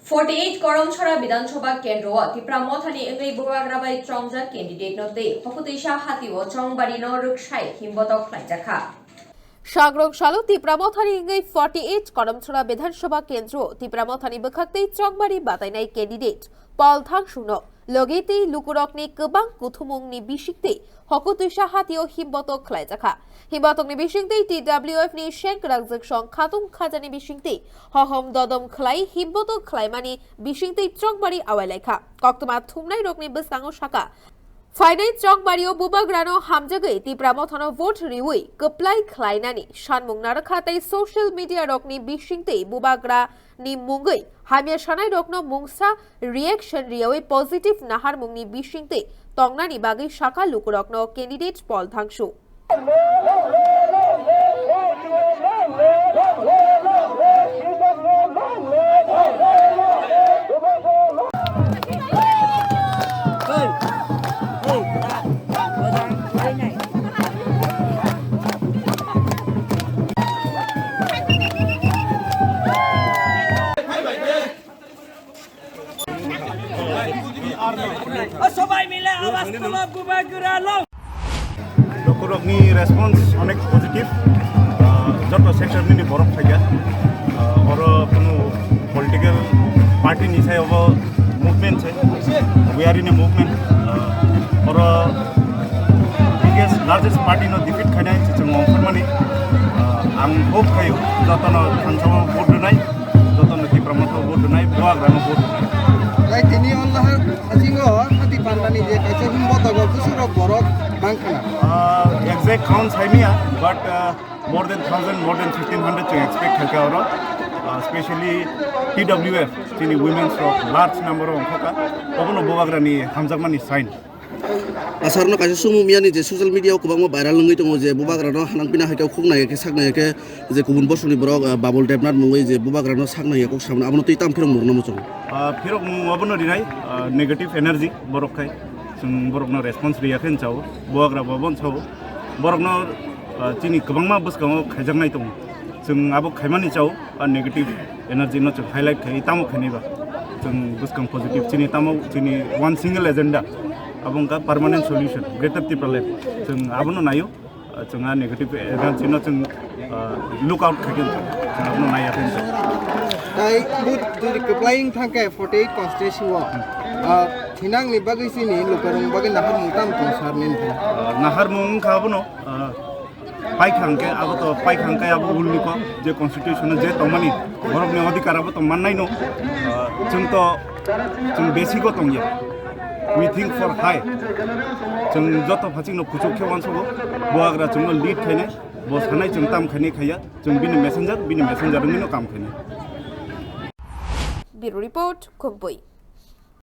48 করমছড়া বিধানসভা কেন্দ্র ত্রিপুরা মথানি এঙ্গৈ বুবাগ্রাবাই চংজা ক্যান্ডিডেট নতে হকুতৈসা হাতি ও চংবাড়ি নরুকসাই হিমবতক খ্লাইজাখা সাগ্রং সালো ত্রিপুরা মথানি এঙ্গৈ 48 করমছড়া বিধানসভা কেন্দ্র ত্রিপুরা মথানি বখাক্তৈ চংবাড়ি বাতাইনাই ক্যান্ডিডেট পল থাংশুনো লগেতেই লুকুরকनि गोबां कुथुमुंनि बिसिंतै हकुतुइसा हाति हिमबतक ख्लाइजाखा हिमबतकनि बिसिंतै TWF नि शेंक रागजक सं खातुं खाजानि बिसिंतै हहम ददम ख्लाइ हिमबतक ख्लाइमानि बिसिंतै चंगमारि आवाइलाइखा कक्तमा थुमनाय रकनि बसांग शाखा फाइनाइ चंगमारियाव बुबाग्रानो हामजागै त्रिपुरा मथानो भोट रिउइ कप्लाइ ख्लाइनानि सानमुं नारखातै ससियेल मिडिया रकनि बिसिंतै बुबाग्रानि मुंगै हामिया सानाय रकनो मुंसा रिएक्शन रियावै पजिटिव नाहार मुंनि बिसिंतै तंगनानि बागै शाखा लुकुरकनो कैंडिडेट पल धांशु লুকুরকনি রেসপন্স অনেক পজিটিভ যত সেক্টর মিনি বরফ থাকে আর কোনো পলিটিক্যাল পার্টি নিচাই হব movement we are in a movement और biggest largest party no defeat खानाय जों अंफरमानि आं होप खायो जतन खानसाव भोट होनाय जतन टिप्रामथाव भोट होनाय बुवाग्रानो भोट लाइ दिनै अनलाहा हाजिङो हाति पान्डानि जे काइसे हिमबतक कुसुरक बरक बांखाना exact count saimiya but more than 1500 to expect halka oro especially TWF chini women's rock large number of hoka obono buwagrani hamjakmani sign asarno kaise sumumiani je social media ko bangma viral ngai tongo je bubagrano hanangpina haika khungna yake sakna yake je kubun bosuni borok babul debnat mungoi je bubagrano sakna yake samna abono tuitam phirong murna muchong phirok mung abono dinai negative energy borok khai जों बरकनो response रियाखै चाव बुवाग्रा बाबन चाव बरकनो चिनि गोबांमा बसगाङाव खायजांनाय दं जों आबो खायमानि चाव negative energy न जों हाइलाइट खाय तामो खायनिबा जों बसगां पजिटिभ चिनि तामो चिनि वन सिंगल एजेंडा आबंका परमानेंट सल्यूशन ग्रेटर टिप्राले जों आबोनो नायो जों नेगेटिभ एनार्जि न जों लुक आउट खायगोन जों आबोनो नायाखै ताइ बुट जुदि कप्लाइं थांके 48 कन्स्टिट्युएन्सि व थिनां नि बागै सिनि लुकारं बागै नाहार मुंताम तो सारनिन नाहार मुं खाबोनो पाइखांके आबो तो पाइखांके आबो उलनिको जे कन्स्टिट्युशन जे तमानि बरकनि अधिकार आबो तो माननाय न जों बेसिको तंगे we think for high जों जत फाचिंग न फुचुक खेवानसबो बुवाग्रा जों लीड खायने बो सानाय जों ताम खायने खाया जों बिनि मेसेंजार नि काम खायने ब्यूरो रिपोर्ट खुम्पुई।